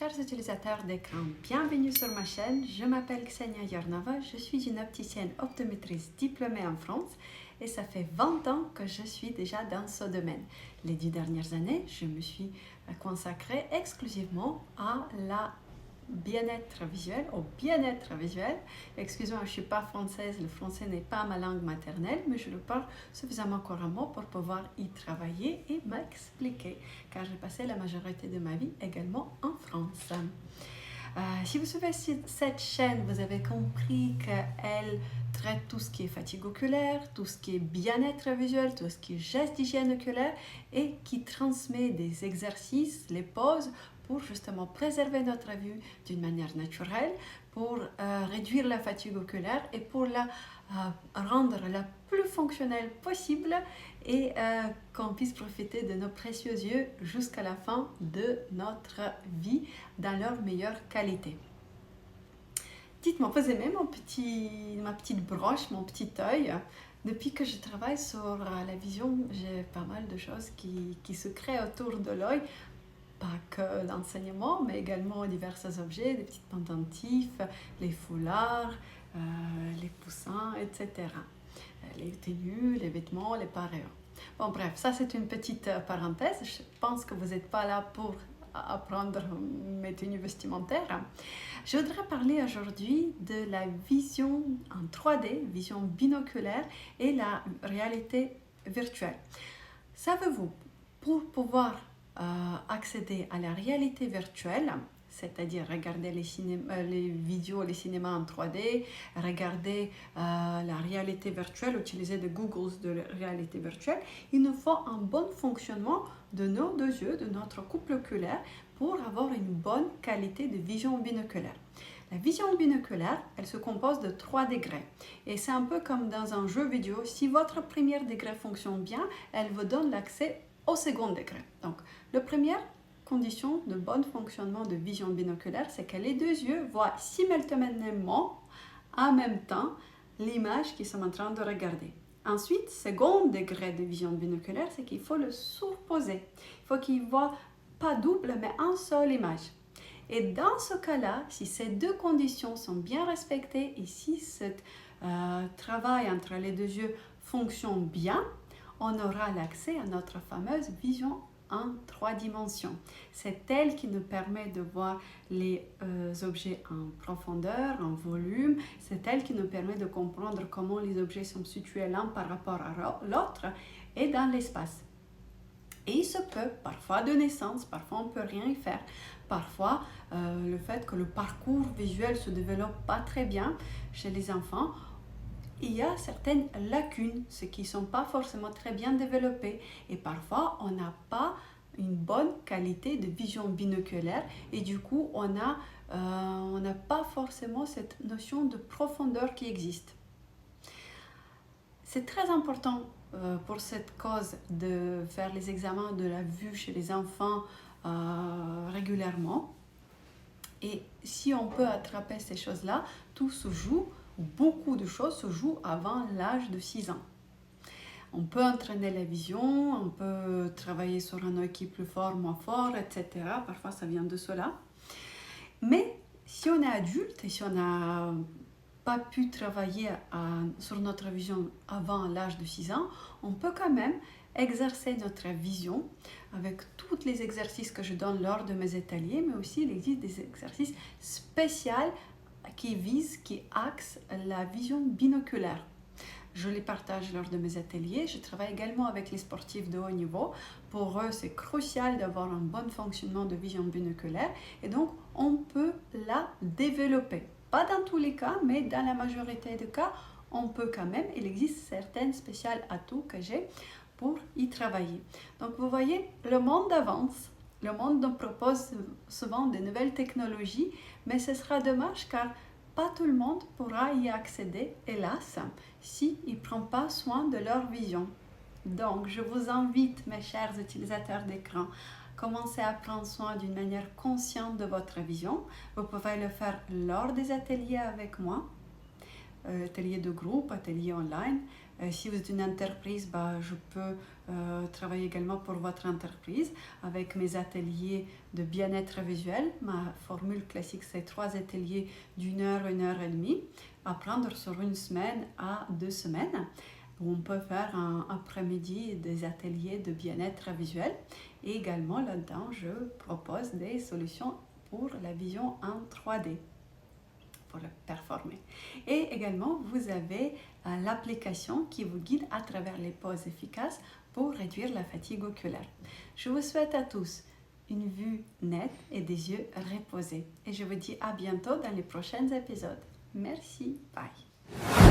Chers utilisateurs d'écran, bienvenue sur ma chaîne. Je m'appelle Ksenia Yornova, je suis une opticienne optométriste diplômée en France et ça fait 20 ans que je suis déjà dans ce domaine. Les 10 dernières années, je me suis consacrée exclusivement à la bien-être visuel, au bien-être visuel. Excusez-moi, je ne suis pas française, le français n'est pas ma langue maternelle, mais je le parle suffisamment couramment pour pouvoir y travailler et m'expliquer, car j'ai passé la majorité de ma vie également en France. Si vous suivez cette chaîne, vous avez compris qu'elle traite tout ce qui est fatigue oculaire, tout ce qui est bien-être visuel, tout ce qui est gestes d'hygiène oculaire et qui transmet des exercices, les poses pour justement préserver notre vue d'une manière naturelle, pour réduire la fatigue oculaire et pour la rendre la plus fonctionnelle possible et qu'on puisse profiter de nos précieux yeux jusqu'à la fin de notre vie dans leur meilleure qualité. Dites-moi, vous aimez ma petite broche, mon petit œil? Depuis que je travaille sur la vision, j'ai pas mal de choses qui se créent autour de l'œil. Pas que l'enseignement, mais également divers objets, des petits pendentifs, les foulards, les poussins, etc. Les tenues, les vêtements, les parures. Bon, bref, ça c'est une petite parenthèse. Je pense que vous n'êtes pas là pour apprendre mes tenues vestimentaires. Je voudrais parler aujourd'hui de la vision en 3D, vision binoculaire et la réalité virtuelle. Savez-vous, pour pouvoir accéder à la réalité virtuelle, c'est-à-dire regarder les vidéos, les cinémas en 3D, regarder la réalité virtuelle, utiliser des Googles de réalité virtuelle, il nous faut un bon fonctionnement de nos deux yeux, de notre couple oculaire pour avoir une bonne qualité de vision binoculaire. La vision binoculaire, elle se compose de 3 degrés et c'est un peu comme dans un jeu vidéo. Si votre premier degré fonctionne bien, elle vous donne l'accès au second degré. Donc, la première condition de bon fonctionnement de vision binoculaire, c'est que les deux yeux voient simultanément, en même temps, l'image qu'ils sont en train de regarder. Ensuite, second degré de vision binoculaire, c'est qu'il faut le surposer. Il faut qu'ils ne voient pas double, mais une seule image. Et dans ce cas-là, si ces deux conditions sont bien respectées et si ce travail entre les deux yeux fonctionne bien, on aura l'accès à notre fameuse vision en 3 dimensions. C'est elle qui nous permet de voir les objets en profondeur, en volume. C'est elle qui nous permet de comprendre comment les objets sont situés l'un par rapport à l'autre et dans l'espace. Et il se peut, parfois de naissance, parfois on ne peut rien y faire. Parfois, le fait que le parcours visuel se développe pas très bien chez les enfants, il y a certaines lacunes, ce qui ne sont pas forcément très bien développées. Et parfois, on n'a pas une bonne qualité de vision binoculaire et du coup, on n'a pas forcément cette notion de profondeur qui existe. C'est très important pour cette cause de faire les examens de la vue chez les enfants régulièrement. Et si on peut attraper ces choses-là, tout se joue. Beaucoup de choses se jouent avant l'âge de 6 ans. On peut entraîner la vision, on peut travailler sur un œil qui est plus fort, moins fort, etc. Parfois, ça vient de cela. Mais si on est adulte et si on n'a pas pu travailler sur notre vision avant l'âge de 6 ans, on peut quand même exercer notre vision avec tous les exercices que je donne lors de mes ateliers, mais aussi il existe des exercices spéciaux qui axent la vision binoculaire. Je les partage lors de mes ateliers. Je travaille également avec les sportifs de haut niveau. Pour eux, c'est crucial d'avoir un bon fonctionnement de vision binoculaire et donc on peut la développer. Pas dans tous les cas, mais dans la majorité des cas, on peut quand même. Il existe certaines spéciales atouts que j'ai pour y travailler. Donc vous voyez, le monde avance. Le monde nous propose souvent de nouvelles technologies, mais ce sera dommage car pas tout le monde pourra y accéder, hélas, s'ils ne prennent pas soin de leur vision. Donc, je vous invite, mes chers utilisateurs d'écran, commencez à prendre soin d'une manière consciente de votre vision. Vous pouvez le faire lors des ateliers avec moi, ateliers de groupe, ateliers online, Si vous êtes une entreprise, je peux travailler également pour votre entreprise avec mes ateliers de bien-être visuel. Ma formule classique, c'est 3 ateliers d'1 heure, 1 heure et demie, à prendre sur 1 semaine à 2 semaines. On peut faire un après-midi des ateliers de bien-être visuel. Et également, là-dedans, je propose des solutions pour la vision en 3D, pour le performer. Et également, vous avez l'application qui vous guide à travers les poses efficaces pour réduire la fatigue oculaire. Je vous souhaite à tous une vue nette et des yeux reposés. Et je vous dis à bientôt dans les prochains épisodes. Merci, bye.